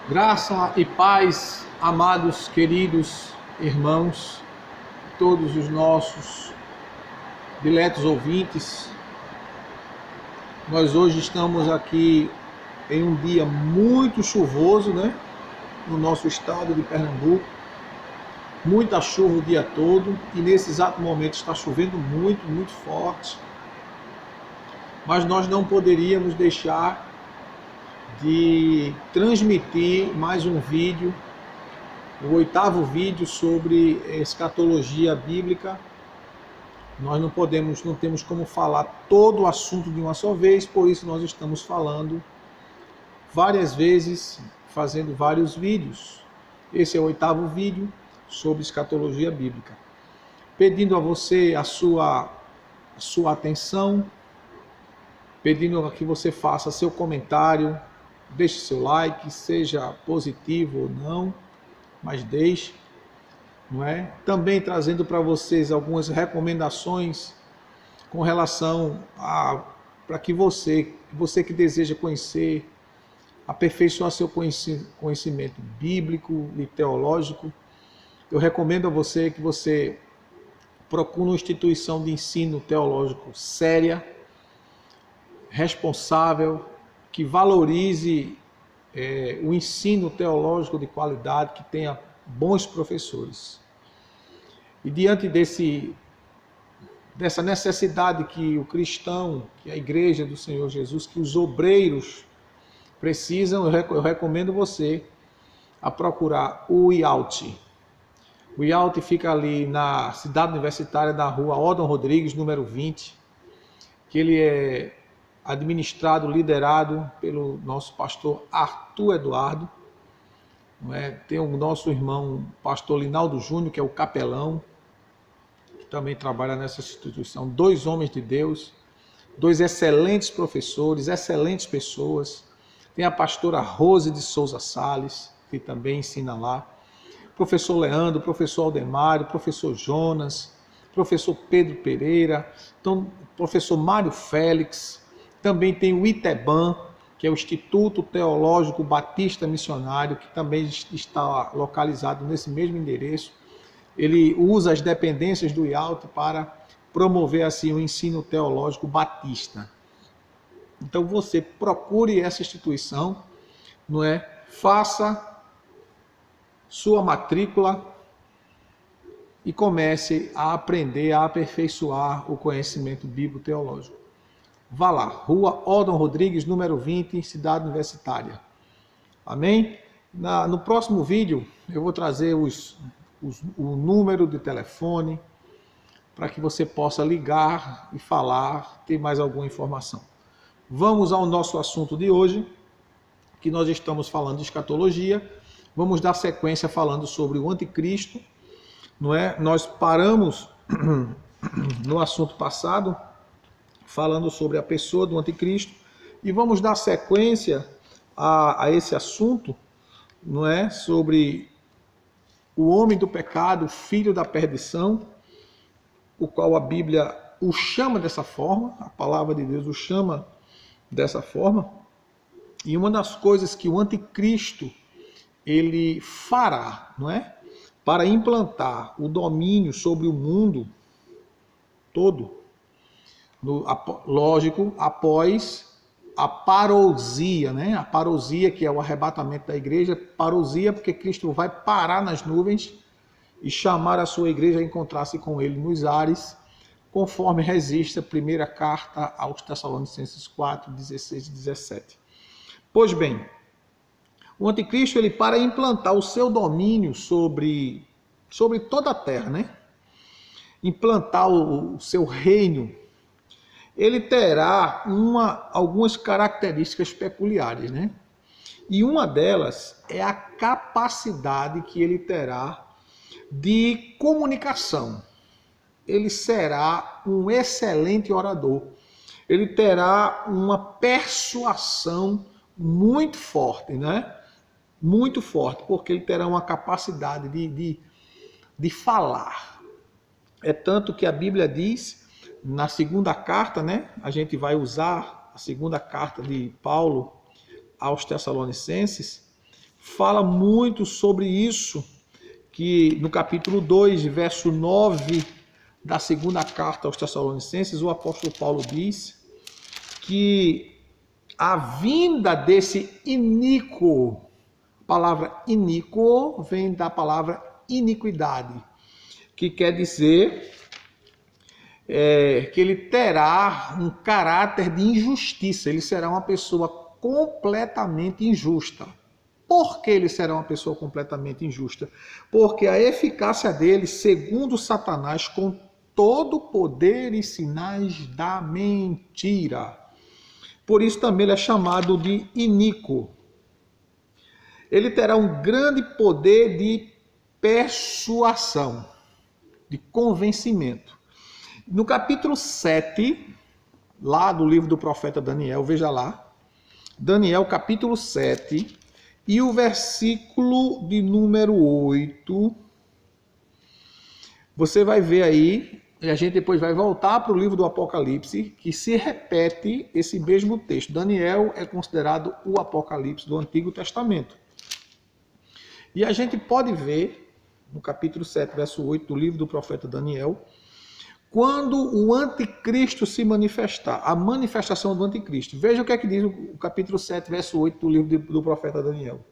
Graça e paz, amados, queridos irmãos, todos os nossos diletos ouvintes. Nós hoje estamos aqui em um dia muito chuvoso, no nosso estado de Pernambuco. Muita chuva o dia todo e nesse exato momento está chovendo muito, muito forte. Mas nós não poderíamos deixar de transmitir mais um vídeo, o 8º vídeo sobre escatologia bíblica. Nós não temos como falar todo o assunto de uma só vez, por isso nós estamos falando várias vezes, fazendo vários vídeos. Esse é o 8º vídeo sobre escatologia bíblica. Pedindo a você a sua atenção, pedindo a que você faça seu comentário, deixe seu like, seja positivo ou não, mas deixe, não é? Também trazendo para vocês algumas recomendações com relação para que você que deseja conhecer, aperfeiçoar seu conhecimento bíblico e teológico. Eu recomendo a você que você procure uma instituição de ensino teológico séria, responsável, que valorize o ensino teológico de qualidade, que tenha bons professores. E diante dessa necessidade que o cristão, que a igreja do Senhor Jesus, que os obreiros precisam, eu recomendo você a procurar o IALT. O IALT fica ali na cidade universitária da rua Odon Rodrigues, número 20, que ele é administrado, liderado pelo nosso pastor Arthur Eduardo. Tem o nosso irmão pastor Linaldo Júnior, que é o capelão, que também trabalha nessa instituição. 2 homens de Deus, 2 excelentes professores, excelentes pessoas. Tem a pastora Rose de Souza Salles, que também ensina lá. Professor Leandro, professor Aldemário, professor Jonas, professor Pedro Pereira, então, professor Mário Félix. Também tem o ITEBAN, que é o Instituto Teológico Batista Missionário, que também está localizado nesse mesmo endereço. Ele usa as dependências do IALT para promover assim o ensino teológico batista. Então você procure essa instituição, faça sua matrícula e comece a aprender, a aperfeiçoar o conhecimento bíblico teológico. Vá lá, Rua Odon Rodrigues, número 20, Cidade Universitária. Amém? No próximo vídeo, eu vou trazer o número de telefone para que você possa ligar e falar, ter mais alguma informação. Vamos ao nosso assunto de hoje, que nós estamos falando de escatologia. Vamos dar sequência falando sobre o anticristo. Nós paramos no assunto passado, falando sobre a pessoa do anticristo, e vamos dar sequência a esse assunto, sobre o homem do pecado, filho da perdição, o qual a Bíblia o chama dessa forma, a palavra de Deus o chama dessa forma. E uma das coisas que o anticristo ele fará, para implantar o domínio sobre o mundo todo, lógico, após a parousia, A parousia, que é o arrebatamento da igreja. Parousia porque Cristo vai parar nas nuvens e chamar a sua igreja a encontrar-se com ele nos ares, conforme registra a primeira carta aos Tessalonicenses 4, 16 e 17. Pois bem, o anticristo, ele para implantar o seu domínio sobre toda a terra, implantar o seu reino, ele terá algumas características peculiares, E uma delas é a capacidade que ele terá de comunicação. Ele será um excelente orador. Ele terá uma persuasão muito forte, Muito forte, porque ele terá uma capacidade de falar. É tanto que a Bíblia diz, na segunda carta, a gente vai usar a segunda carta de Paulo aos Tessalonicenses, fala muito sobre isso, que no capítulo 2, verso 9 da segunda carta aos Tessalonicenses, o apóstolo Paulo diz que a vinda desse iníquo, a palavra iníquo vem da palavra iniquidade, que quer dizer que ele terá um caráter de injustiça, ele será uma pessoa completamente injusta. Por que ele será uma pessoa completamente injusta? Porque a eficácia dele, segundo Satanás, com todo o poder e sinais da mentira. Por isso também ele é chamado de iníquo. Ele terá um grande poder de persuasão, de convencimento. No capítulo 7, lá do livro do profeta Daniel, veja lá, Daniel capítulo 7, e o versículo de número 8, você vai ver aí, e a gente depois vai voltar para o livro do Apocalipse, que se repete esse mesmo texto. Daniel é considerado o Apocalipse do Antigo Testamento. E a gente pode ver, no capítulo 7, verso 8 do livro do profeta Daniel, quando o anticristo se manifestar, a manifestação do anticristo. Veja o que é que diz o capítulo 7, verso 8 do livro do profeta Daniel.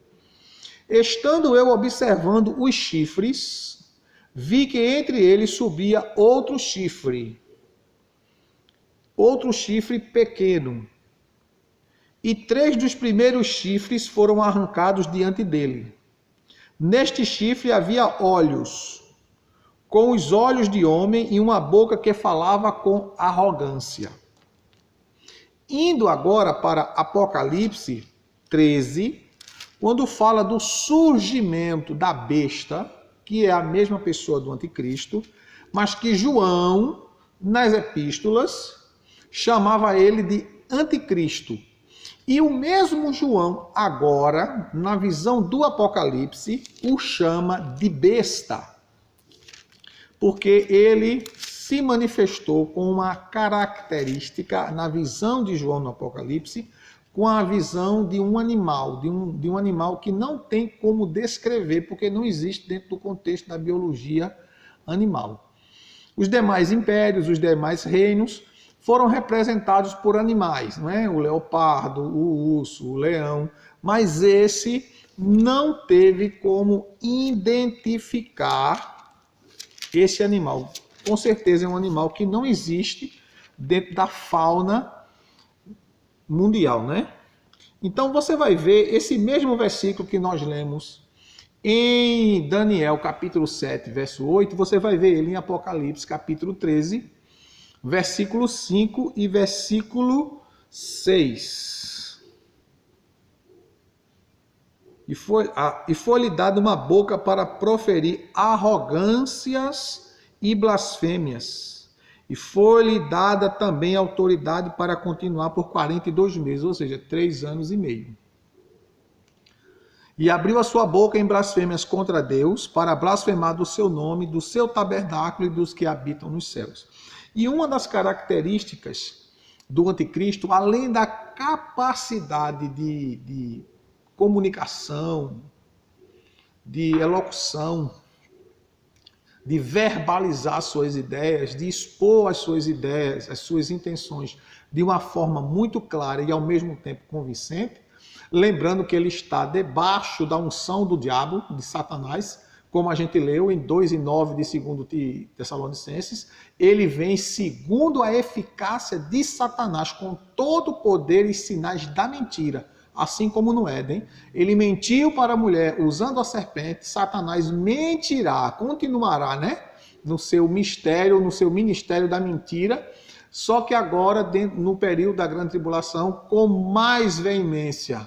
Estando eu observando os chifres, vi que entre eles subia outro chifre pequeno, e 3 dos primeiros chifres foram arrancados diante dele. Neste chifre havia olhos, com os olhos de homem e uma boca que falava com arrogância. Indo agora para Apocalipse 13, quando fala do surgimento da besta, que é a mesma pessoa do anticristo, mas que João, nas epístolas, chamava ele de anticristo. E o mesmo João, agora, na visão do Apocalipse, o chama de besta, porque ele se manifestou com uma característica na visão de João no Apocalipse, com a visão de um animal, de um animal que não tem como descrever, porque não existe dentro do contexto da biologia animal. Os demais impérios, os demais reinos, foram representados por animais, não é? O leopardo, o urso, o leão, mas esse não teve como identificar esse animal. Com certeza é um animal que não existe dentro da fauna mundial, né? Então você vai ver esse mesmo versículo que nós lemos em Daniel capítulo 7, verso 8, você vai ver ele em Apocalipse capítulo 13, versículo 5 e versículo 6. E foi-lhe dada uma boca para proferir arrogâncias e blasfêmias. E foi-lhe dada também autoridade para continuar por 42 meses, ou seja, 3 anos e meio. E abriu a sua boca em blasfêmias contra Deus, para blasfemar do seu nome, do seu tabernáculo e dos que habitam nos céus. E uma das características do anticristo, além da capacidade de comunicação, de elocução, de verbalizar suas ideias, de expor as suas ideias, as suas intenções de uma forma muito clara e ao mesmo tempo convincente, lembrando que ele está debaixo da unção do diabo, de Satanás, como a gente leu em 2 e 9 de 2 Tessalonicenses, ele vem segundo a eficácia de Satanás, com todo o poder e sinais da mentira. Assim como no Éden, ele mentiu para a mulher usando a serpente, Satanás mentirá, continuará, né? No seu mistério, no seu ministério da mentira, só que agora, no período da grande tribulação, com mais veemência,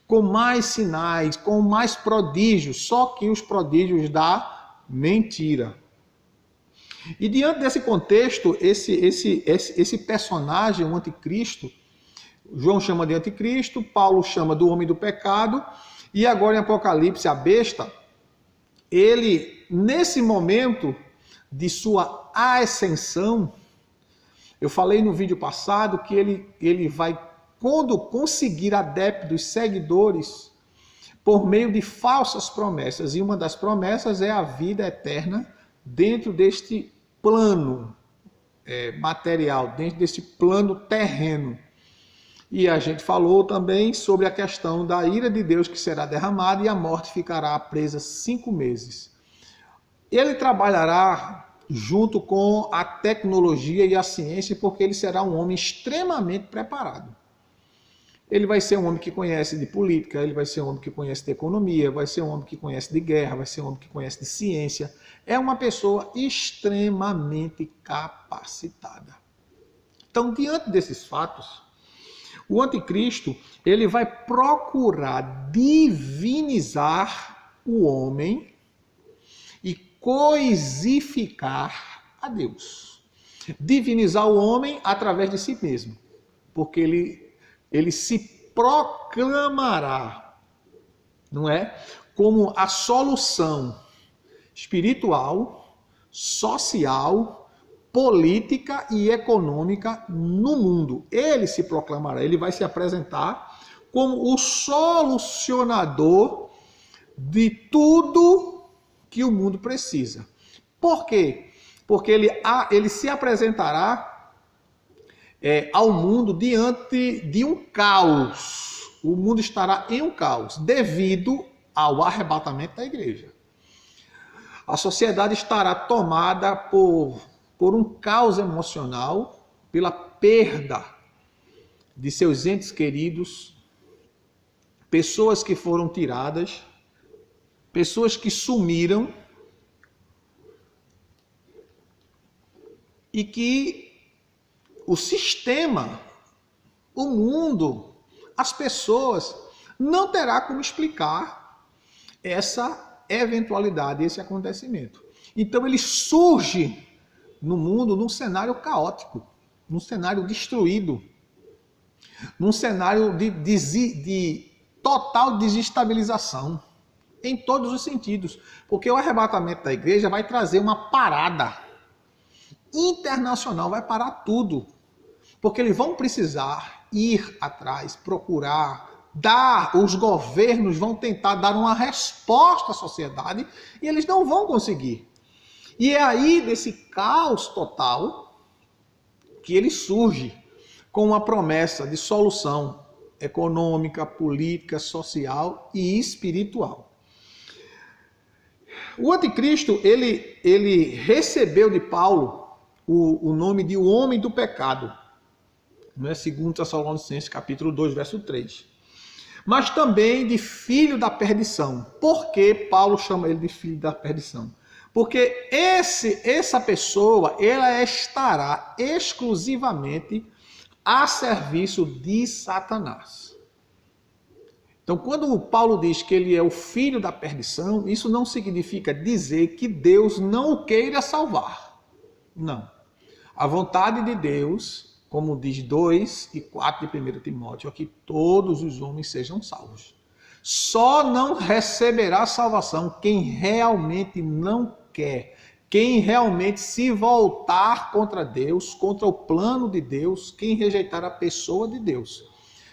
com mais sinais, com mais prodígios, só que os prodígios da mentira. E diante desse contexto, esse personagem, o anticristo, João chama de anticristo, Paulo chama do homem do pecado, e agora em Apocalipse, a besta, ele, nesse momento de sua ascensão, eu falei no vídeo passado que ele vai, quando conseguir adeptos, seguidores, por meio de falsas promessas. E uma das promessas é a vida eterna dentro deste plano material, dentro deste plano terreno. E a gente falou também sobre a questão da ira de Deus que será derramada e a morte ficará presa 5 meses. Ele trabalhará junto com a tecnologia e a ciência, porque ele será um homem extremamente preparado. Ele vai ser um homem que conhece de política, ele vai ser um homem que conhece de economia, vai ser um homem que conhece de guerra, vai ser um homem que conhece de ciência. É uma pessoa extremamente capacitada. Então, diante desses fatos, o anticristo, ele vai procurar divinizar o homem e coisificar a Deus. Divinizar o homem através de si mesmo, porque ele se proclamará, não é? Como a solução espiritual, social, política e econômica no mundo. Ele se proclamará, ele vai se apresentar como o solucionador de tudo que o mundo precisa. Por quê? Porque ele se apresentará ao mundo diante de um caos. O mundo estará em um caos devido ao arrebatamento da igreja. A sociedade estará tomada por um caos emocional, pela perda de seus entes queridos, pessoas que foram tiradas, pessoas que sumiram e que o sistema, o mundo, as pessoas não terá como explicar essa eventualidade, esse acontecimento. Então ele surge no mundo num cenário caótico, num cenário destruído, num cenário de total desestabilização, em todos os sentidos. Porque o arrebatamento da igreja vai trazer uma parada internacional, vai parar tudo. Porque eles vão precisar ir atrás, procurar, os governos vão tentar dar uma resposta à sociedade e eles não vão conseguir. E é aí, desse caos total, que ele surge com uma promessa de solução econômica, política, social e espiritual. O anticristo, ele recebeu de Paulo o nome de o homem do pecado, não é? 2 Tessalonicenses, capítulo 2, verso 3. Mas também de filho da perdição. Por que Paulo chama ele de filho da perdição? Porque essa pessoa, ela estará exclusivamente a serviço de Satanás. Então, quando o Paulo diz que ele é o filho da perdição, isso não significa dizer que Deus não o queira salvar. Não. A vontade de Deus, como diz 2 e 4 de 1 Timóteo, é que todos os homens sejam salvos. Só não receberá salvação quem realmente não quer, quem realmente se voltar contra Deus, contra o plano de Deus, quem rejeitar a pessoa de Deus.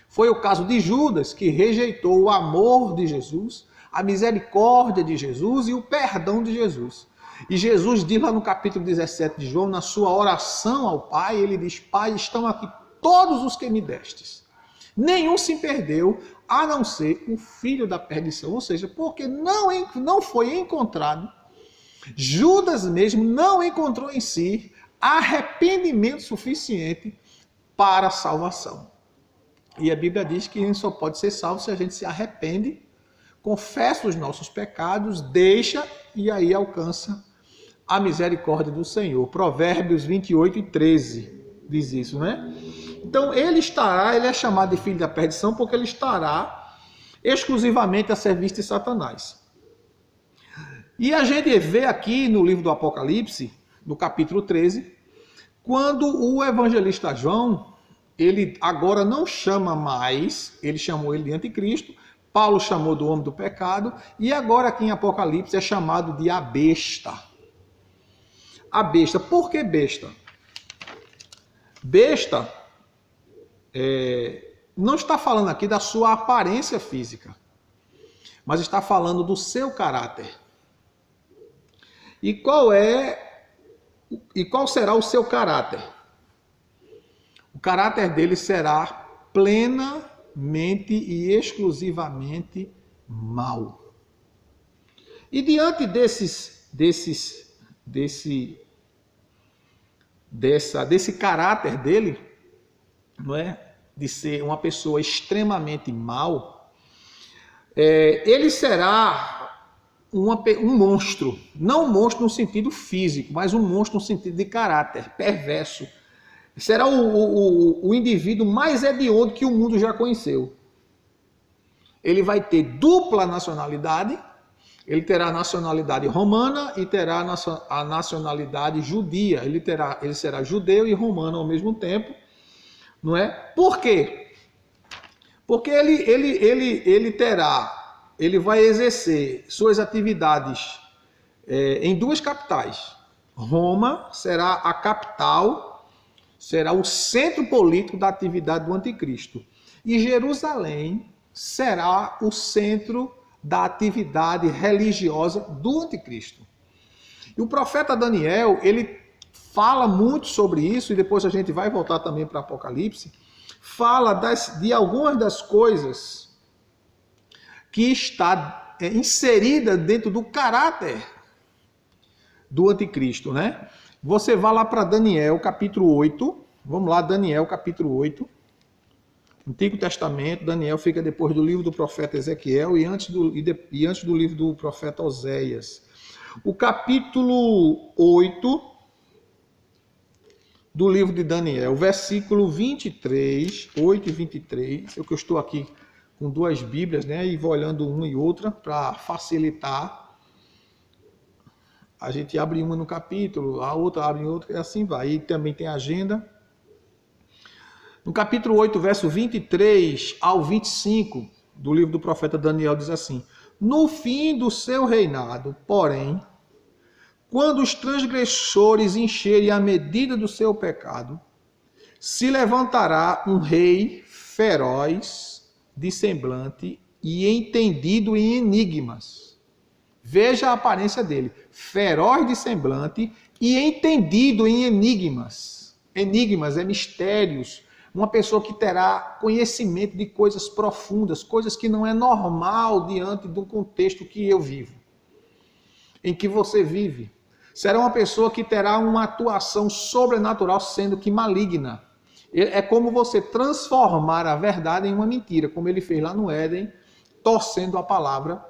Foi o caso de Judas, que rejeitou o amor de Jesus, a misericórdia de Jesus e o perdão de Jesus. E Jesus diz lá no capítulo 17 de João, na sua oração ao Pai, ele diz: Pai, estão aqui todos os que me destes. Nenhum se perdeu, a não ser o filho da perdição. Ou seja, porque não foi encontrado, Judas mesmo não encontrou em si arrependimento suficiente para a salvação. E a Bíblia diz que a gente só pode ser salvo se a gente se arrepende, confessa os nossos pecados, deixa e aí alcança a misericórdia do Senhor. Provérbios 28 e 13 diz isso, né? Então ele é chamado de filho da perdição porque ele estará exclusivamente a serviço de Satanás. E a gente vê aqui no livro do Apocalipse, no capítulo 13, quando o evangelista João, ele agora não chama mais, ele chamou ele de anticristo, Paulo chamou do homem do pecado, e agora aqui em Apocalipse é chamado de a besta. A besta. Por que besta? Besta não está falando aqui da sua aparência física. mas está falando do seu caráter. E qual será o seu caráter? O caráter dele será plenamente e exclusivamente mau. E diante desse caráter dele, não é, de ser uma pessoa extremamente mau, ele será um monstro, não um monstro no sentido físico, mas um monstro no sentido de caráter, perverso. Será o indivíduo mais hediondo que o mundo já conheceu. Ele vai ter dupla nacionalidade, ele terá a nacionalidade romana e terá a nacionalidade judia. Ele será judeu e romano ao mesmo tempo, não é? Por quê? Porque ele vai exercer suas atividades em duas capitais. Roma será a capital, será o centro político da atividade do anticristo. E Jerusalém será o centro da atividade religiosa do anticristo. E o profeta Daniel, ele fala muito sobre isso, e depois a gente vai voltar também para Apocalipse, fala de algumas das coisas que está inserida dentro do caráter do anticristo, né? Você vai lá para Daniel, capítulo 8. Vamos lá, Daniel, capítulo 8. Antigo Testamento, Daniel fica depois do livro do profeta Ezequiel e antes do livro do profeta Oséias. O capítulo 8 do livro de Daniel, versículo 23, 8 e 23, eu que estou aqui com duas Bíblias, né, e vou olhando uma e outra para facilitar. A gente abre uma no capítulo, a outra abre em outro, e assim vai. E também tem a agenda. No capítulo 8, verso 23 ao 25 do livro do profeta Daniel, diz assim: no fim do seu reinado, porém, quando os transgressores encherem a medida do seu pecado, se levantará um rei feroz de semblante e entendido em enigmas. Veja a aparência dele, feroz de semblante e entendido em enigmas. Enigmas é mistérios, uma pessoa que terá conhecimento de coisas profundas, coisas que não é normal diante do contexto que eu vivo, em que você vive. Será uma pessoa que terá uma atuação sobrenatural, sendo que maligna. É como você transformar a verdade em uma mentira, como ele fez lá no Éden, torcendo a palavra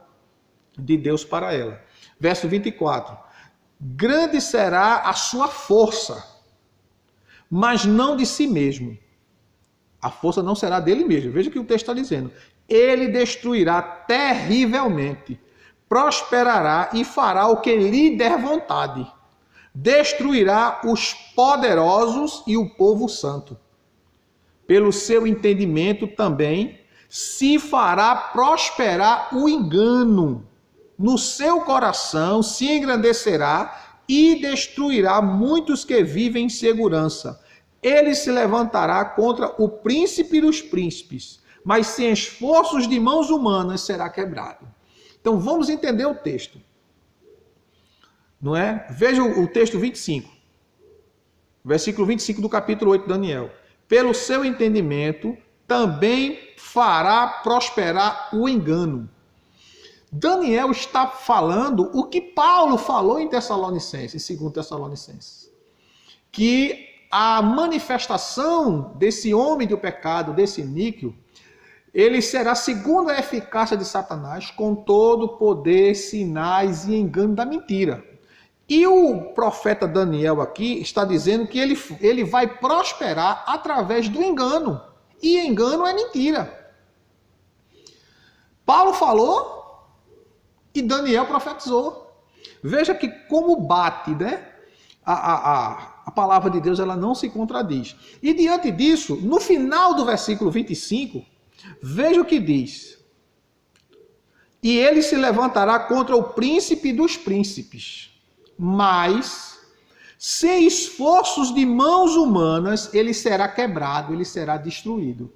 de Deus para ela. Verso 24. Grande será a sua força, mas não de si mesmo. A força não será dele mesmo. Veja o que o texto está dizendo. Ele destruirá terrivelmente, prosperará e fará o que lhe der vontade. Destruirá os poderosos e o povo santo. Pelo seu entendimento também se fará prosperar o engano. No seu coração se engrandecerá e destruirá muitos que vivem em segurança. Ele se levantará contra o príncipe dos príncipes, mas sem esforços de mãos humanas será quebrado. Então vamos entender o texto. Não é? Veja o texto 25. Versículo 25 do capítulo 8 de Daniel. Pelo seu entendimento também fará prosperar o engano. Daniel está falando o que Paulo falou em Tessalonicenses, em 2 Tessalonicenses. Que a manifestação desse homem do pecado, desse níquel, ele será segundo a eficácia de Satanás, com todo o poder, sinais e engano da mentira. E o profeta Daniel aqui está dizendo que ele vai prosperar através do engano. E engano é mentira. Paulo falou e Daniel profetizou. Veja que como bate, né? A palavra de Deus, ela não se contradiz. E diante disso, no final do versículo 25, veja o que diz. E ele se levantará contra o príncipe dos príncipes, mas sem esforços de mãos humanas ele será quebrado, ele será destruído.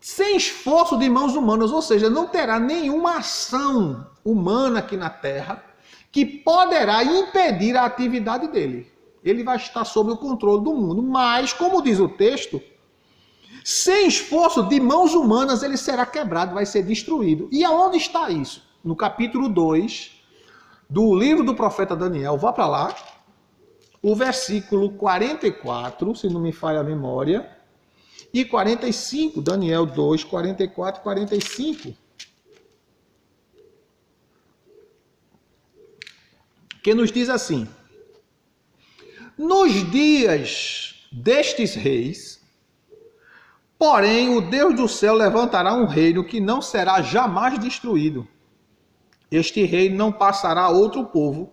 sem esforço de mãos humanas, ou seja, não terá nenhuma ação humana aqui na terra que poderá impedir a atividade dele. Ele vai estar sob o controle do mundo, mas, como diz o texto, sem esforço de mãos humanas ele será quebrado, vai ser destruído. E aonde está isso? No capítulo 2 do livro do profeta Daniel, vá para lá, o versículo 44, se não me falha a memória, e 45, Daniel 2, 44 e 45. Que nos diz assim: nos dias destes reis, porém o Deus do céu levantará um reino que não será jamais destruído. Este reino não passará a outro povo,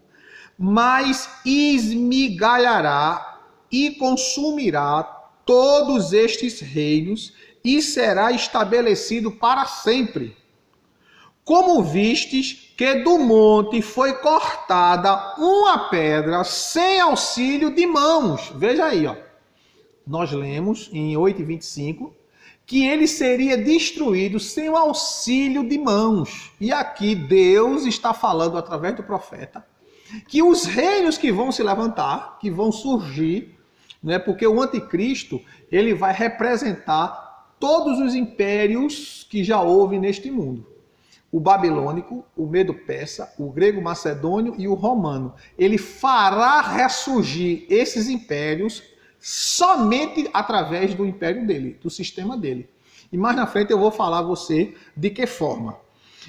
mas esmigalhará e consumirá todos estes reinos e será estabelecido para sempre. Como vistes que do monte foi cortada uma pedra sem auxílio de mãos. Veja aí, ó. Nós lemos em 8:25 que ele seria destruído sem o auxílio de mãos. E aqui Deus está falando através do profeta que os reinos que vão se levantar, que vão surgir, né, porque o anticristo ele vai representar todos os impérios que já houve neste mundo. O babilônico, o medo-persa, o grego-macedônio e o romano. Ele fará ressurgir esses impérios somente através do império dele, do sistema dele. E mais na frente eu vou falar a você de que forma.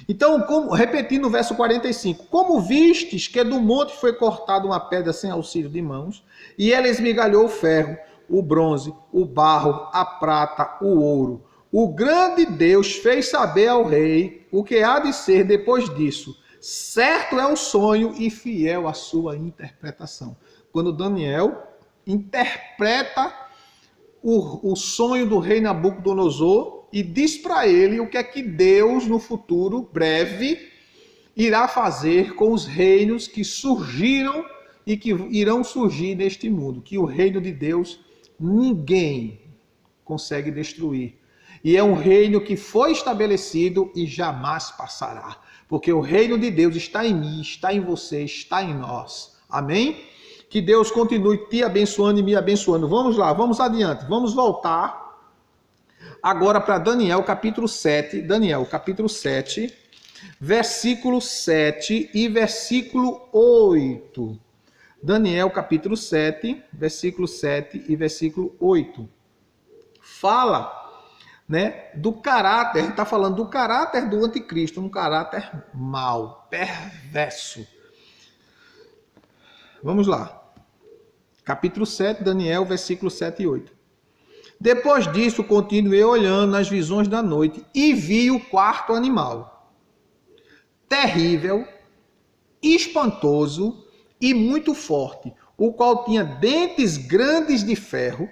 Então, repetindo o verso 45, como vistes que do monte foi cortada uma pedra sem auxílio de mãos, e ela esmigalhou o ferro, o bronze, o barro, a prata, o ouro. O grande Deus fez saber ao rei o que há de ser depois disso. Certo é o sonho e fiel a sua interpretação. Quando Daniel interpreta o sonho do rei Nabucodonosor e diz para ele o que é que Deus, no futuro breve, irá fazer com os reinos que surgiram e que irão surgir neste mundo. Que o reino de Deus ninguém consegue destruir. E é um reino que foi estabelecido e jamais passará. Porque o reino de Deus está em mim, está em você, está em nós. Amém? Que Deus continue te abençoando e me abençoando. Vamos lá, vamos adiante. Vamos voltar agora para Daniel capítulo 7. Daniel capítulo 7, versículo 7 e versículo 8. Daniel capítulo 7, versículo 7 e versículo 8. Fala, né, do caráter, está falando do caráter do anticristo, um caráter mau, perverso. Vamos lá. Capítulo 7, Daniel, versículo 7 e 8. Depois disso, continuei olhando nas visões da noite e vi o quarto animal, terrível, espantoso e muito forte, o qual tinha dentes grandes de ferro,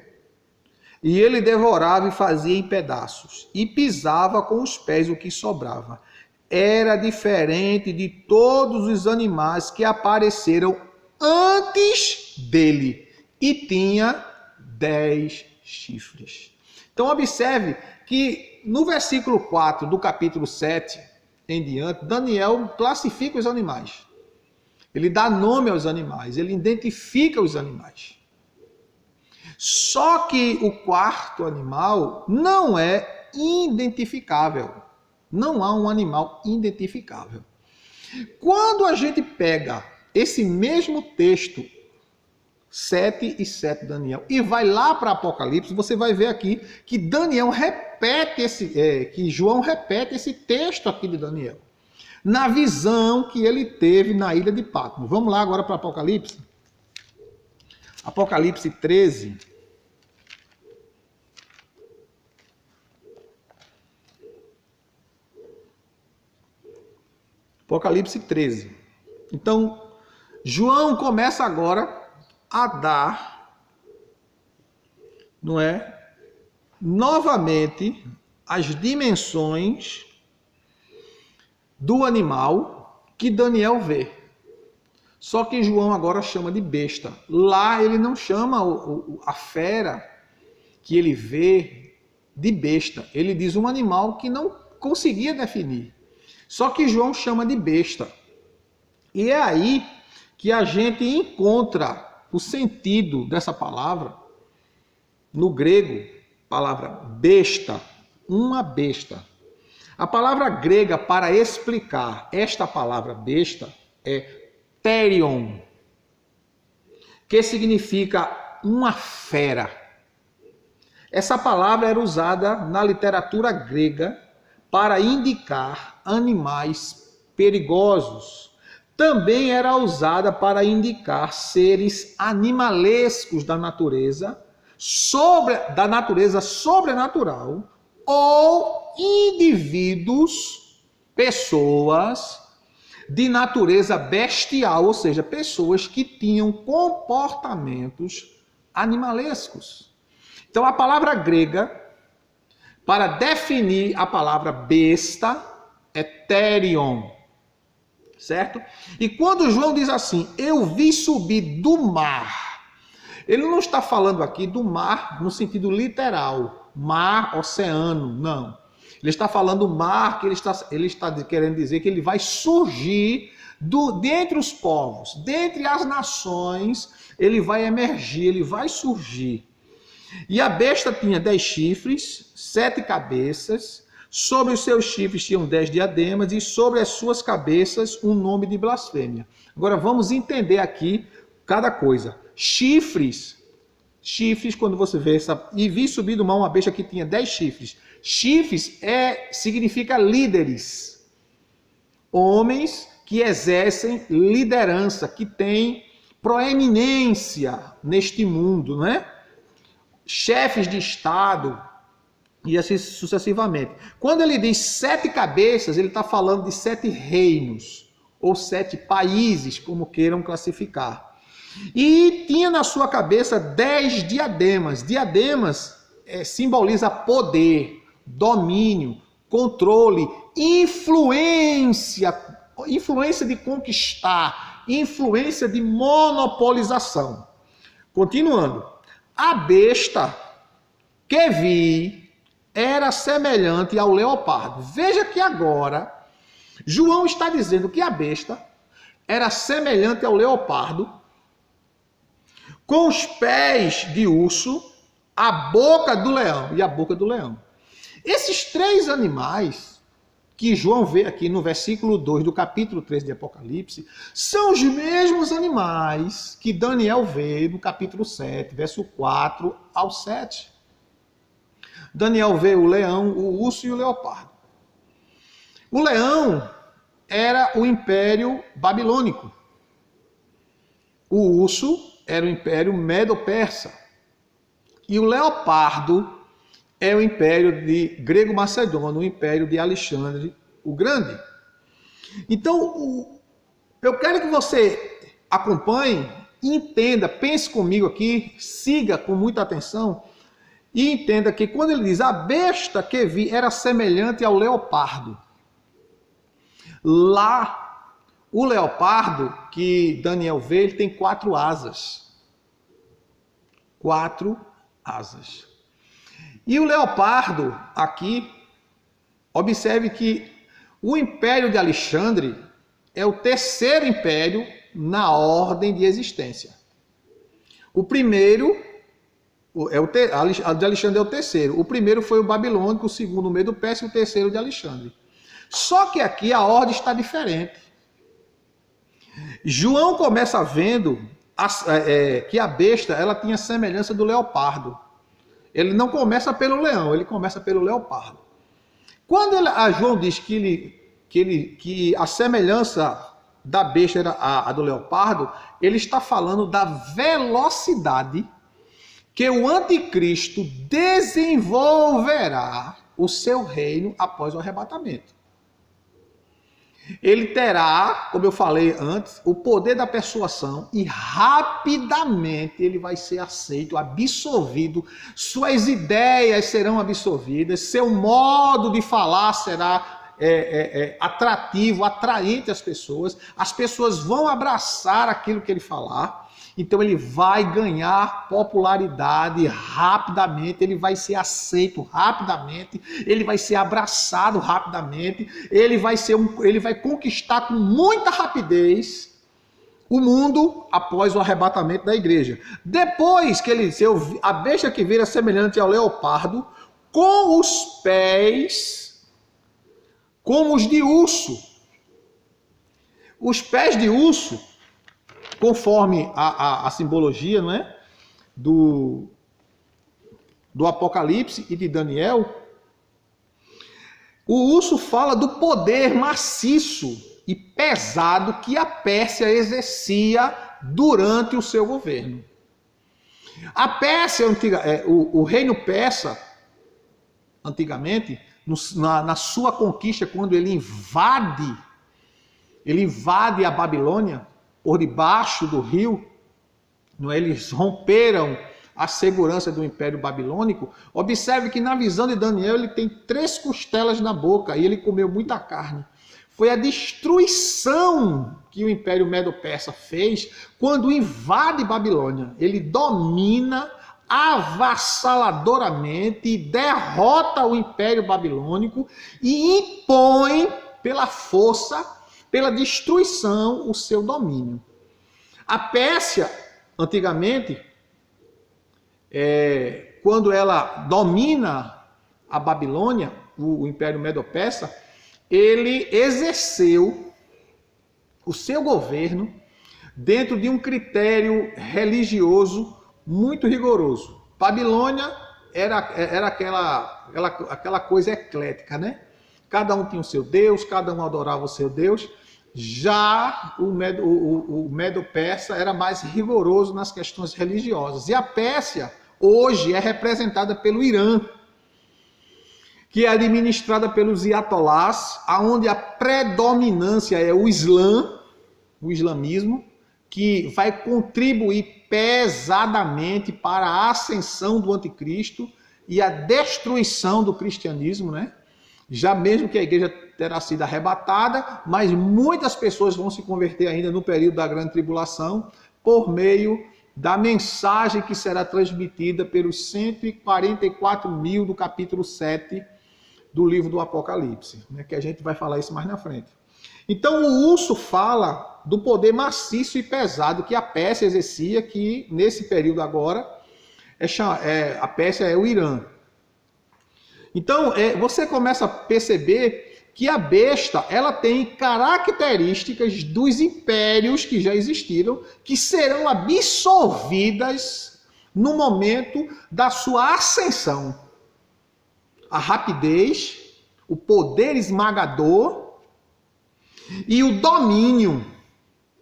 e ele devorava e fazia em pedaços, e pisava com os pés o que sobrava. Era diferente de todos os animais que apareceram antes dele, e tinha 10 chifres. Então observe que no versículo 4 do capítulo 7 em diante, Daniel classifica os animais. Ele dá nome aos animais, ele identifica os animais. Só que o quarto animal não é identificável. Não há um animal identificável. Quando a gente pega esse mesmo texto, 7 e 7 Daniel, e vai lá para Apocalipse, você vai ver aqui que Daniel repete que João repete esse texto aqui de Daniel, na visão que ele teve na ilha de Patmos. Vamos lá agora para Apocalipse. Apocalipse 13. Apocalipse 13. Então, João começa agora a dar, não é, novamente as dimensões do animal que Daniel vê. Só que João agora chama de besta. Lá ele não chama a fera que ele vê de besta. Ele diz um animal que não conseguia definir. Só que João chama de besta. E é aí que a gente encontra o sentido dessa palavra no grego, palavra besta, uma besta. A palavra grega para explicar esta palavra besta é therion, que significa uma fera. Essa palavra era usada na literatura grega para indicar animais perigosos. Também era usada para indicar seres animalescos da natureza sobrenatural, ou indivíduos, pessoas de natureza bestial, ou seja, pessoas que tinham comportamentos animalescos. Então a palavra grega para definir a palavra besta é therion, certo? E quando João diz assim, eu vi subir do mar, ele não está falando aqui do mar no sentido literal, mar, oceano, não. Ele está falando mar, que ele está querendo dizer que ele vai surgir dentre os povos, dentre as nações, ele vai emergir, ele vai surgir. E a besta tinha 10 chifres, 7 cabeças, sobre os seus chifres tinham 10 diademas e sobre as suas cabeças um nome de blasfêmia. Agora vamos entender aqui cada coisa. Chifres, quando você vê essa... E vi subir do mar uma besta que tinha 10 chifres. Chifres significa líderes. Homens que exercem liderança, que têm proeminência neste mundo, não é? Chefes de Estado, e assim sucessivamente. Quando ele diz 7 cabeças, ele está falando de 7 reinos, ou 7 países, como queiram classificar. E tinha na sua cabeça 10 diademas. Diademas simboliza poder, domínio, controle, influência de conquistar, influência de monopolização. Continuando. A besta que vi era semelhante ao leopardo. Veja que agora João está dizendo que a besta era semelhante ao leopardo, com os pés de urso, a boca do leão e a boca do leão. Esses 3 animais que João vê aqui no versículo 2 do capítulo 3 de Apocalipse, são os mesmos animais que Daniel vê no capítulo 7, verso 4 ao 7. Daniel vê o leão, o urso e o leopardo. O leão era o império babilônico. O urso era o império medo-persa. E o leopardo é o império de grego-macedônio, o império de Alexandre o Grande. Então, eu quero que você acompanhe, entenda, pense comigo aqui, siga com muita atenção e entenda que quando ele diz a besta que vi era semelhante ao leopardo. Lá, o leopardo que Daniel vê, ele tem 4 asas. 4 asas. E o leopardo aqui, observe que o Império de Alexandre é o 3º império na ordem de existência. O primeiro, a de Alexandre é o 3º. O primeiro foi o babilônico, o segundo o medo-persa e o 3º de Alexandre. Só que aqui a ordem está diferente. João começa vendo que a besta ela tinha semelhança do leopardo. Ele não começa pelo leão, ele começa pelo leopardo. Quando João diz que a semelhança da besta era a do leopardo, ele está falando da velocidade que o anticristo desenvolverá o seu reino após o arrebatamento. Ele terá, como eu falei antes, o poder da persuasão e rapidamente ele vai ser aceito, absorvido, suas ideias serão absorvidas, seu modo de falar será atrativo, atraente às pessoas, as pessoas vão abraçar aquilo que ele falar. Então ele vai ganhar popularidade rapidamente, ele vai ser aceito rapidamente, ele vai ser abraçado rapidamente, ele vai conquistar com muita rapidez o mundo após o arrebatamento da igreja. Depois que ele disse, a besta que vira semelhante ao leopardo, com os pés como os de urso. Os pés de urso, conforme a simbologia, não é? do Apocalipse e de Daniel, o urso fala do poder maciço e pesado que a Pérsia exercia durante o seu governo. A Pérsia, o reino persa, antigamente, na sua conquista, quando ele invade a Babilônia, por debaixo do rio, não é? Eles romperam a segurança do Império Babilônico. Observe que na visão de Daniel ele tem 3 costelas na boca e ele comeu muita carne. Foi a destruição que o Império Medo-Persa fez quando invade Babilônia. Ele domina avassaladoramente, derrota o Império Babilônico e impõe pela força, pela destruição, o seu domínio. A Pérsia, antigamente, quando ela domina a Babilônia, o Império Medo-Persa, ele exerceu o seu governo dentro de um critério religioso muito rigoroso. Babilônia era aquela coisa eclética, né? Cada um tinha o seu Deus, cada um adorava o seu Deus. Já o Medo-Persa era mais rigoroso nas questões religiosas. E a Pérsia, hoje, é representada pelo Irã, que é administrada pelos iatolás, onde a predominância é o islamismo, que vai contribuir pesadamente para a ascensão do anticristo e a destruição do cristianismo, né? Já mesmo que a igreja terá sido arrebatada, mas muitas pessoas vão se converter ainda no período da grande tribulação, por meio da mensagem que será transmitida pelos 144 mil do capítulo 7 do livro do Apocalipse, né? Que a gente vai falar isso mais na frente. Então o urso fala do poder maciço e pesado que a Pérsia exercia, que nesse período agora, a Pérsia é o Irã. Então você começa a perceber que a besta, ela tem características dos impérios que já existiram, que serão absorvidas no momento da sua ascensão. A rapidez, o poder esmagador e o domínio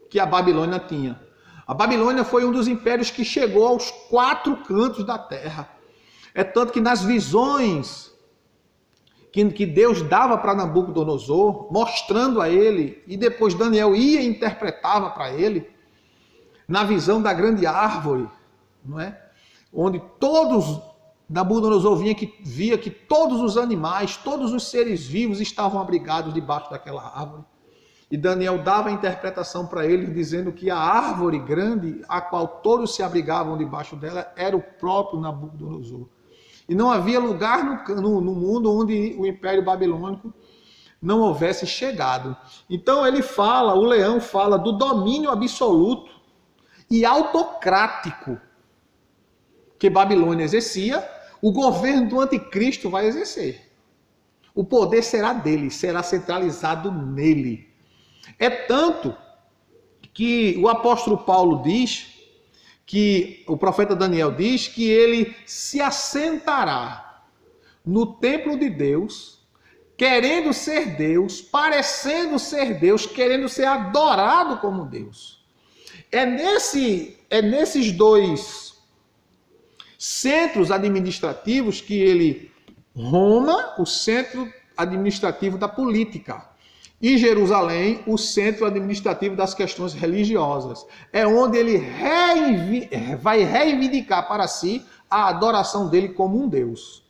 que a Babilônia tinha. A Babilônia foi um dos impérios que chegou aos 4 cantos da terra. É tanto que nas visões que Deus dava para Nabucodonosor, mostrando a ele, e depois Daniel ia e interpretava para ele, na visão da grande árvore, não é? Onde Nabucodonosor via que todos os animais, todos os seres vivos estavam abrigados debaixo daquela árvore. E Daniel dava a interpretação para ele, dizendo que a árvore grande, a qual todos se abrigavam debaixo dela, era o próprio Nabucodonosor. E não havia lugar no mundo onde o Império Babilônico não houvesse chegado. Então o leão fala do domínio absoluto e autocrático que Babilônia exercia, o governo do anticristo vai exercer. O poder será dele, será centralizado nele. É tanto que o apóstolo Paulo diz, que o profeta Daniel diz que ele se assentará no templo de Deus, querendo ser Deus, parecendo ser Deus, querendo ser adorado como Deus. É nesses 2 centros administrativos que Roma, o centro administrativo da política, e Jerusalém, o centro administrativo das questões religiosas. É onde ele vai reivindicar para si a adoração dele como um Deus.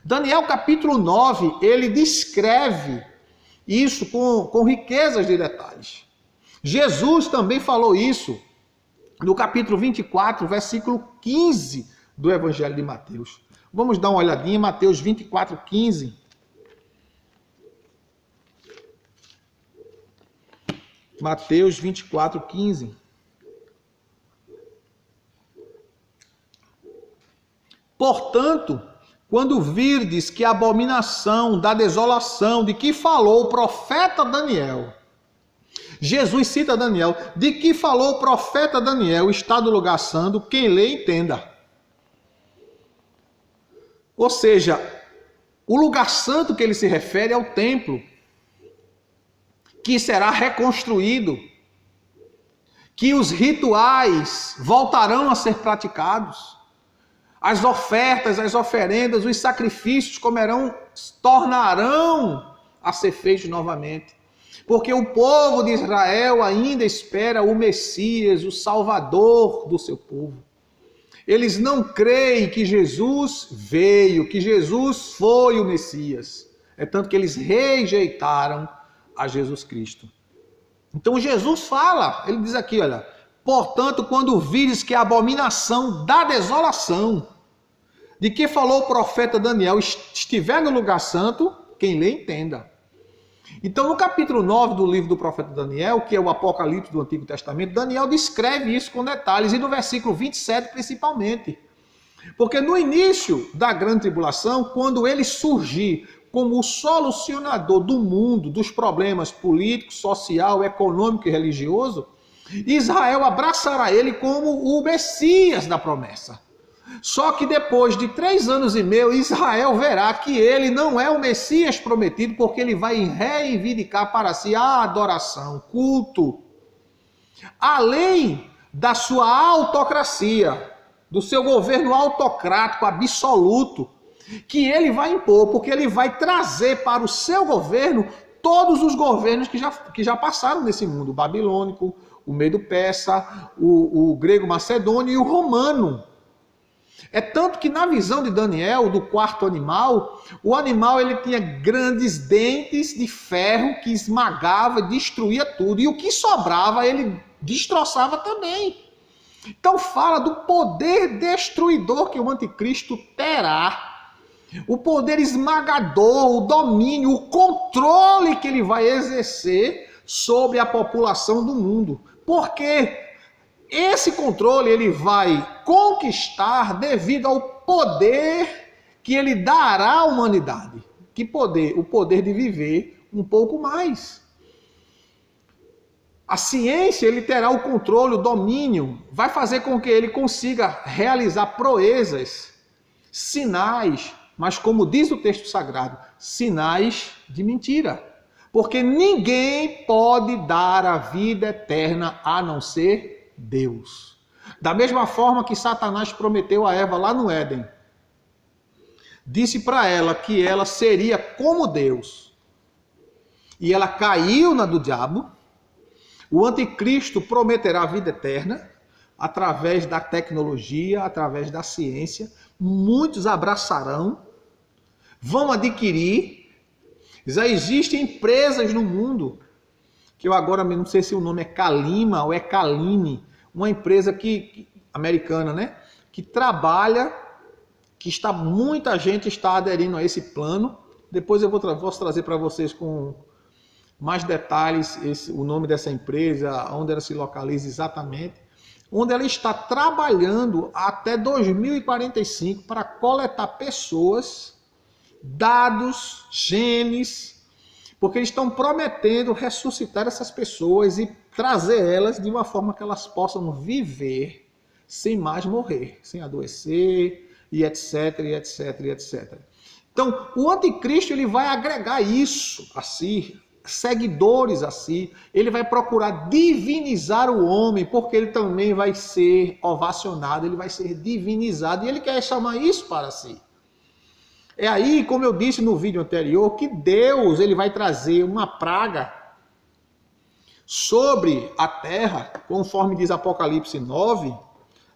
Daniel capítulo 9, ele descreve isso com riquezas de detalhes. Jesus também falou isso no capítulo 24, versículo 15 do Evangelho de Mateus. Vamos dar uma olhadinha, Mateus 24, 15. Mateus 24, 15. Portanto, quando virdes que a abominação da desolação de que falou o profeta Daniel, Jesus cita Daniel, de que falou o profeta Daniel, está no lugar santo, quem lê entenda. Ou seja, o lugar santo que ele se refere é o templo, que será reconstruído, que os rituais voltarão a ser praticados, as ofertas, as oferendas, os sacrifícios tornarão a ser feitos novamente. Porque o povo de Israel ainda espera o Messias, o Salvador do seu povo. Eles não creem que Jesus veio, que Jesus foi o Messias. É tanto que eles rejeitaram a Jesus Cristo. Então Jesus fala, ele diz aqui, olha, portanto, quando vires que a abominação da desolação, de que falou o profeta Daniel, estiver no lugar santo, quem lê entenda. Então, no capítulo 9 do livro do profeta Daniel, que é o Apocalipse do Antigo Testamento, Daniel descreve isso com detalhes, e no versículo 27 principalmente. Porque no início da grande tribulação, quando ele surgir como o solucionador do mundo, dos problemas político, social, econômico e religioso, Israel abraçará ele como o Messias da promessa. Só que depois de 3 anos e meio, Israel verá que ele não é o Messias prometido, porque ele vai reivindicar para si a adoração, culto, além da sua autocracia, do seu governo autocrático absoluto, que ele vai impor, porque ele vai trazer para o seu governo todos os governos que já passaram nesse mundo, o babilônico, o medo-persa, o grego-macedônio e o romano. É tanto que na visão de Daniel, do quarto animal, o animal ele tinha grandes dentes de ferro que esmagava, destruía tudo. E o que sobrava ele destroçava também. Então fala do poder destruidor que o anticristo terá. O poder esmagador, o domínio, o controle que ele vai exercer sobre a população do mundo. Por quê? Esse controle ele vai conquistar devido ao poder que ele dará à humanidade. Que poder? O poder de viver um pouco mais. A ciência ele terá o controle, o domínio, vai fazer com que ele consiga realizar proezas, sinais, mas como diz o texto sagrado, sinais de mentira. Porque ninguém pode dar a vida eterna a não ser Deus. Da mesma forma que Satanás prometeu a Eva lá no Éden, disse para ela que ela seria como Deus, e ela caiu na do diabo. O anticristo prometerá a vida eterna através da tecnologia, através da ciência. Muitos abraçarão, vão adquirir. Já existem empresas no mundo, que eu agora não sei se o nome é Kalima ou é Kaline, uma empresa americana, né? Que trabalha, muita gente está aderindo a esse plano. Depois eu vou trazer para vocês com mais detalhes o nome dessa empresa, onde ela se localiza exatamente, onde ela está trabalhando até 2045 para coletar pessoas, dados, genes, porque eles estão prometendo ressuscitar essas pessoas e trazer elas de uma forma que elas possam viver sem mais morrer, sem adoecer, e etc, e etc, e etc. Então, o anticristo ele vai agregar isso a si, seguidores a si, ele vai procurar divinizar o homem, porque ele também vai ser ovacionado, ele vai ser divinizado, e ele quer chamar isso para si. É aí, como eu disse no vídeo anterior, que Deus ele vai trazer uma praga sobre a terra, conforme diz Apocalipse 9.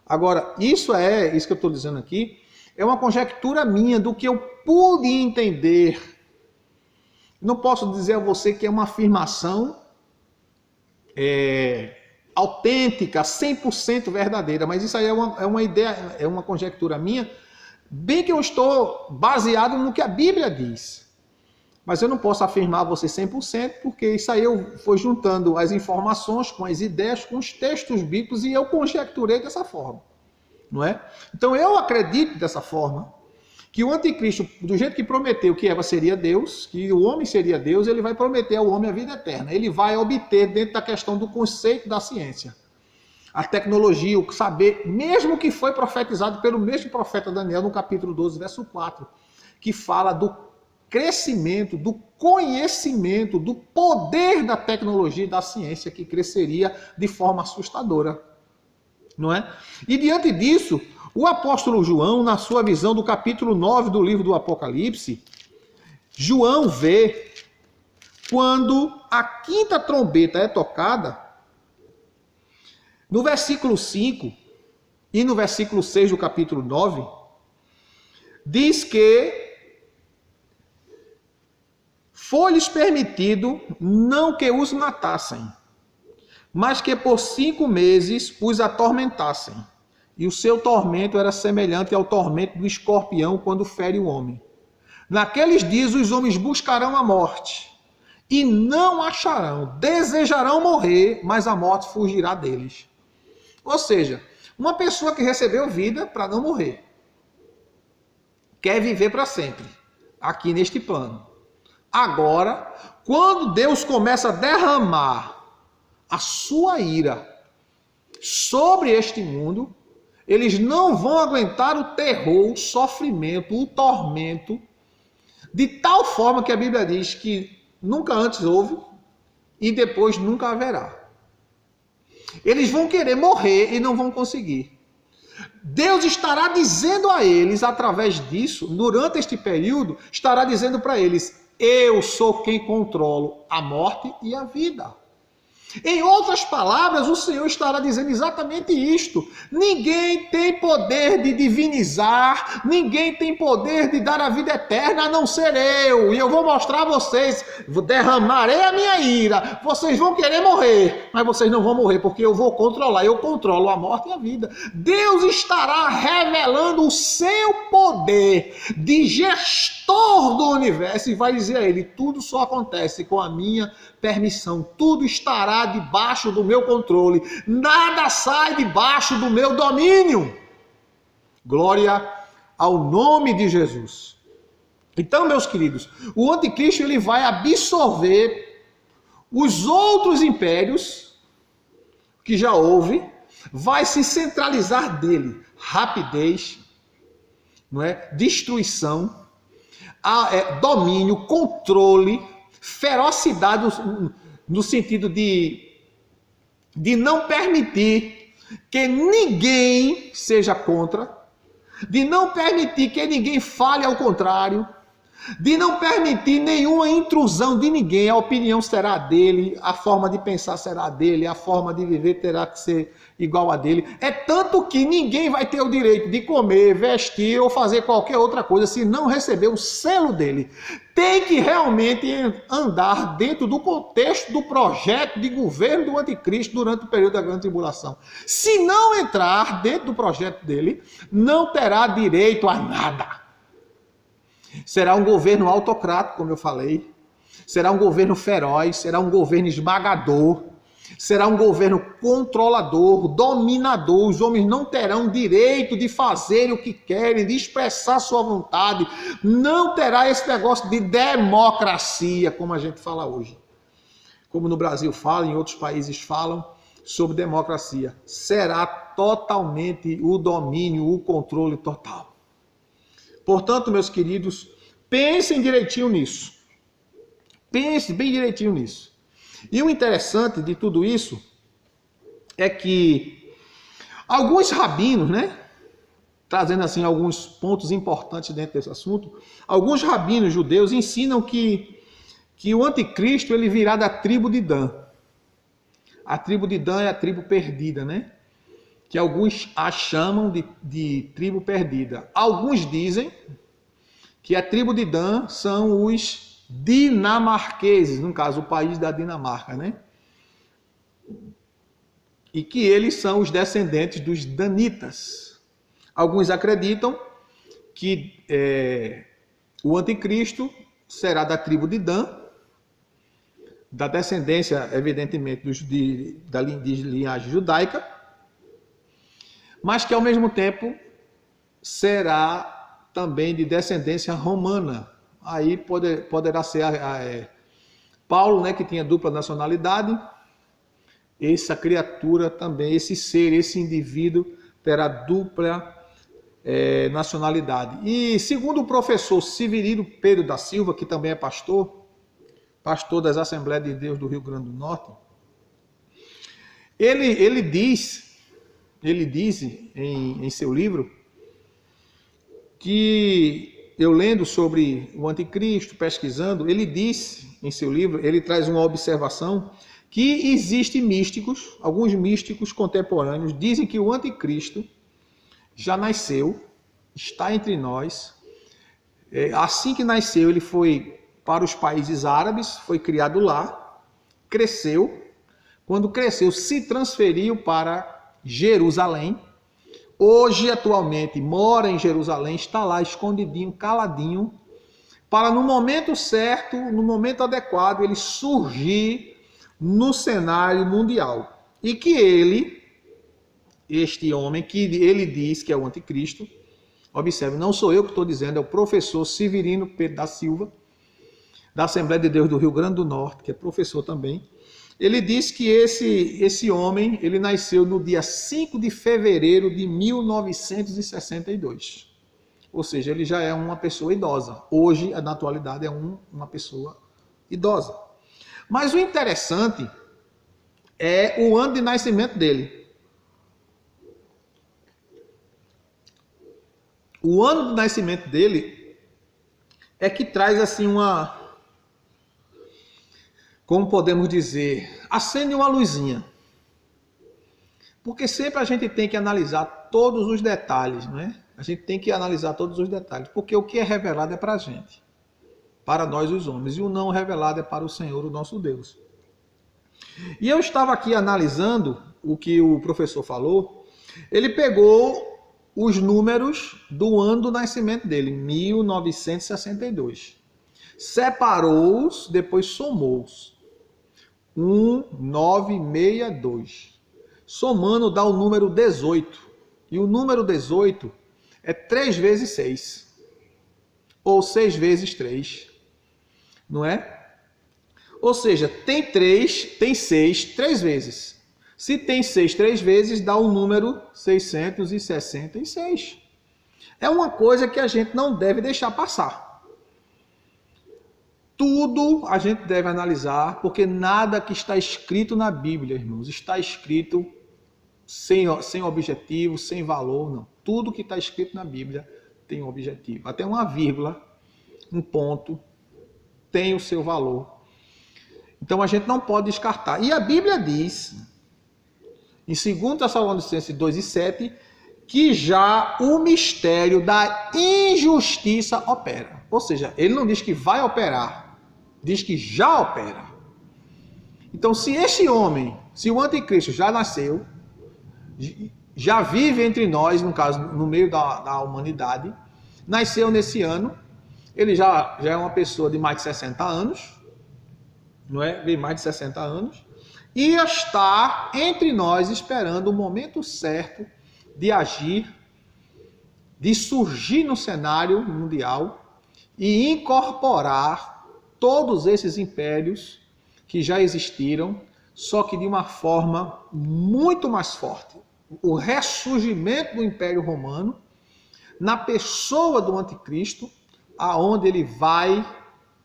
Agora, isso que eu estou dizendo aqui, é uma conjectura minha do que eu pude entender. Não posso dizer a você que é uma afirmação autêntica, 100% verdadeira, mas isso aí é uma ideia, é uma conjectura minha, bem que eu estou baseado no que a Bíblia diz. Mas eu não posso afirmar a você 100%, porque isso aí eu fui juntando as informações com as ideias, com os textos bíblicos, e eu conjecturei dessa forma, não é? Então eu acredito dessa forma, que o anticristo, do jeito que prometeu que Eva seria Deus, que o homem seria Deus, ele vai prometer ao homem a vida eterna. Ele vai obter dentro da questão do conceito da ciência, a tecnologia, o saber, mesmo que foi profetizado pelo mesmo profeta Daniel no capítulo 12, verso 4, que fala do crescimento, do conhecimento, do poder da tecnologia e da ciência que cresceria de forma assustadora, não é? E diante disso, o apóstolo João, na sua visão do capítulo 9 do livro do Apocalipse, João vê quando a quinta trombeta é tocada, no versículo 5 e no versículo 6 do capítulo 9, diz que foi-lhes permitido não que os matassem, mas que por 5 meses os atormentassem. E o seu tormento era semelhante ao tormento do escorpião quando fere o homem. Naqueles dias os homens buscarão a morte e não acharão, desejarão morrer, mas a morte fugirá deles. Ou seja, uma pessoa que recebeu vida para não morrer, quer viver para sempre, aqui neste plano. Agora, quando Deus começa a derramar a sua ira sobre este mundo, eles não vão aguentar o terror, o sofrimento, o tormento, de tal forma que a Bíblia diz que nunca antes houve e depois nunca haverá. Eles vão querer morrer e não vão conseguir. Deus estará dizendo a eles, através disso, durante este período, estará dizendo para eles: eu sou quem controlo a morte e a vida. Em outras palavras, o Senhor estará dizendo exatamente isto. Ninguém tem poder de divinizar, ninguém tem poder de dar a vida eterna a não ser eu. E eu vou mostrar a vocês, derramarei a minha ira. Vocês vão querer morrer, mas vocês não vão morrer, porque eu vou controlar. Eu controlo a morte e a vida. Deus estará revelando o seu poder de gestor do universo e vai dizer a ele: tudo só acontece com a minha permissão, tudo estará debaixo do meu controle, nada sai debaixo do meu domínio. Glória ao nome de Jesus. Então, meus queridos, o anticristo ele vai absorver os outros impérios que já houve, vai se centralizar dele, rapidez, não é? Destruição, domínio, controle, ferocidade no sentido de não permitir que ninguém seja contra, de não permitir que ninguém fale ao contrário, de não permitir nenhuma intrusão de ninguém. A opinião será dele, a forma de pensar será dele, a forma de viver terá que ser igual a dele. É tanto que ninguém vai ter o direito de comer, vestir ou fazer qualquer outra coisa se não receber o selo dele. Tem que realmente andar dentro do contexto do projeto de governo do anticristo durante o período da grande tribulação. Se não entrar dentro do projeto dele, não terá direito a nada. Será um governo autocrático, como eu falei. Será um governo feroz, será um governo esmagador, será um governo controlador, dominador. Os homens não terão direito de fazer o que querem, de expressar sua vontade. Não terá esse negócio de democracia, como a gente fala hoje. Como no Brasil fala, em outros países falam sobre democracia. Será totalmente o domínio, o controle total. Portanto, meus queridos, pensem direitinho nisso. Pense bem direitinho nisso. E o interessante de tudo isso é que alguns rabinos, né, trazendo assim alguns pontos importantes dentro desse assunto, alguns rabinos judeus ensinam que o anticristo ele virá da tribo de Dan. A tribo de Dan é a tribo perdida, né? Que alguns a chamam de tribo perdida. Alguns dizem que a tribo de Dan são os dinamarqueses, no caso, o país da Dinamarca, né? e que eles são os descendentes dos danitas. Alguns acreditam que o anticristo será da tribo de Dan, da descendência, evidentemente, da linhagem judaica, mas que ao mesmo tempo será também de descendência romana. Aí poderá ser Paulo, né, que tinha dupla nacionalidade. Essa criatura também, esse ser, esse indivíduo terá dupla nacionalidade. E segundo o professor Severino Pedro da Silva, que também é pastor das Assembleias de Deus do Rio Grande do Norte, ele diz em seu livro que, eu lendo sobre o anticristo, pesquisando, ele diz em seu livro, ele traz uma observação que existem místicos, alguns místicos contemporâneos dizem que o anticristo já nasceu, está entre nós. Assim que nasceu, ele foi para os países árabes, foi criado lá, cresceu. Quando cresceu, se transferiu para Jerusalém. Hoje, atualmente, mora em Jerusalém, está lá escondidinho, caladinho, para no momento certo, no momento adequado, ele surgir no cenário mundial. E que este homem, que ele diz que é o anticristo, observe, não sou eu que estou dizendo, é o professor Severino Pedro da Silva, da Assembleia de Deus do Rio Grande do Norte, que é professor também. Ele diz que esse homem, ele nasceu no dia 5 de fevereiro de 1962. Ou seja, ele já é uma pessoa idosa. Hoje, na atualidade, é uma pessoa idosa. Mas o interessante é o ano de nascimento dele. O ano de nascimento dele é que traz assim como podemos dizer, acende uma luzinha. Porque sempre a gente tem que analisar todos os detalhes, não é? A gente tem que analisar todos os detalhes, porque o que é revelado é para a gente, para nós os homens, e o não revelado é para o Senhor, o nosso Deus. E eu estava aqui analisando o que o professor falou, ele pegou os números do ano do nascimento dele, 1962. Separou-os, depois somou-os. 1962. Somando dá o número 18. E o número 18 é 3 vezes 6. Ou 6 vezes 3. Não é? Ou seja, tem 6 3 vezes. Se tem 6 3 vezes, dá o número 666. É uma coisa que a gente não deve deixar passar. Tudo a gente deve analisar, porque nada que está escrito na Bíblia, irmãos, está escrito sem objetivo, sem valor, não. Tudo que está escrito na Bíblia tem um objetivo. Até uma vírgula, um ponto, tem o seu valor. Então a gente não pode descartar. E a Bíblia diz, em 2 Tessalonicenses 2:7, que já o mistério da injustiça opera. Ou seja, ele não diz que vai operar, diz que já opera. Então, se este homem, se o anticristo já nasceu, já vive entre nós, no caso, no meio da humanidade, nasceu nesse ano, ele já é uma pessoa de mais de 60 anos, não é? Bem mais de 60 anos, e está entre nós esperando o momento certo de agir, de surgir no cenário mundial e incorporar todos esses impérios que já existiram, só que de uma forma muito mais forte. O ressurgimento do Império Romano na pessoa do anticristo, aonde ele vai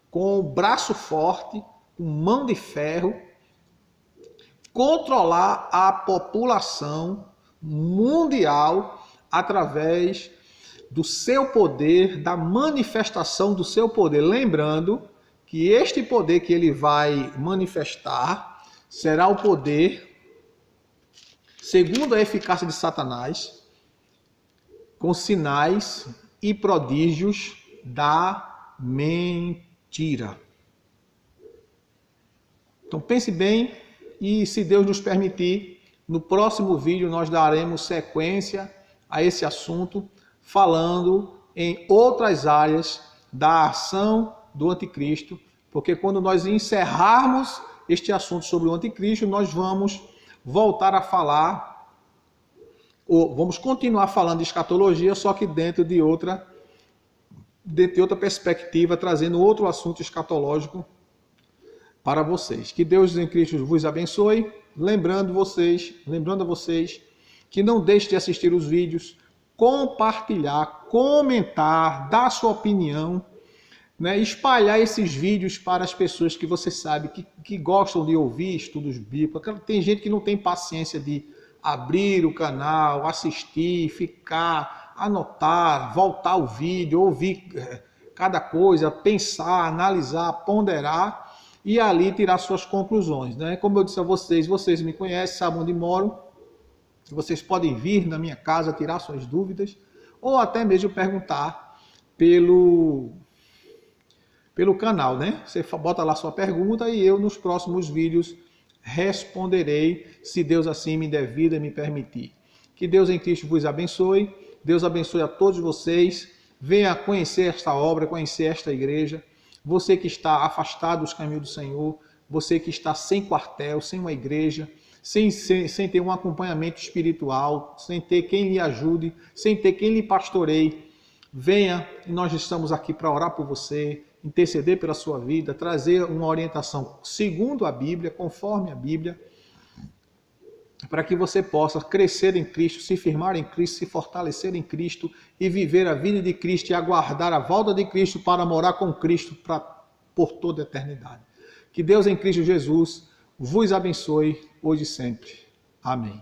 com o braço forte, com mão de ferro, controlar a população mundial através do seu poder, da manifestação do seu poder. Lembrando que este poder que ele vai manifestar será o poder, segundo a eficácia de Satanás, com sinais e prodígios da mentira. Então pense bem e, se Deus nos permitir, No próximo vídeo nós daremos sequência a esse assunto, falando em outras áreas da ação do anticristo, porque quando nós encerrarmos este assunto sobre o anticristo, nós vamos voltar a falar, ou vamos continuar falando de escatologia, só que dentro de outra perspectiva, trazendo outro assunto escatológico para vocês. Que Deus em Cristo vos abençoe. Lembrando a vocês que não deixe de assistir os vídeos, compartilhar, comentar, dar sua opinião, né? Espalhar esses vídeos para as pessoas que você sabe que gostam de ouvir estudos bíblicos. Tem gente que não tem paciência de abrir o canal, assistir, ficar, anotar, voltar o vídeo, ouvir cada coisa, pensar, analisar, ponderar e ali tirar suas conclusões, né? Como eu disse a vocês me conhecem, sabem onde moro, vocês podem vir na minha casa tirar suas dúvidas ou até mesmo perguntar pelo canal, né? Você bota lá sua pergunta e eu nos próximos vídeos responderei, se Deus assim me der vida e me permitir. Que Deus em Cristo vos abençoe, Deus abençoe a todos vocês, venha conhecer esta obra, conhecer esta igreja. Você que está afastado dos caminhos do Senhor, você que está sem quartel, sem uma igreja, sem ter um acompanhamento espiritual, sem ter quem lhe ajude, sem ter quem lhe pastoreie, venha e nós estamos aqui para orar por você, interceder pela sua vida, trazer uma orientação segundo a Bíblia, conforme a Bíblia, para que você possa crescer em Cristo, se firmar em Cristo, se fortalecer em Cristo e viver a vida de Cristo e aguardar a volta de Cristo para morar com Cristo por toda a eternidade. Que Deus em Cristo Jesus vos abençoe hoje e sempre. Amém.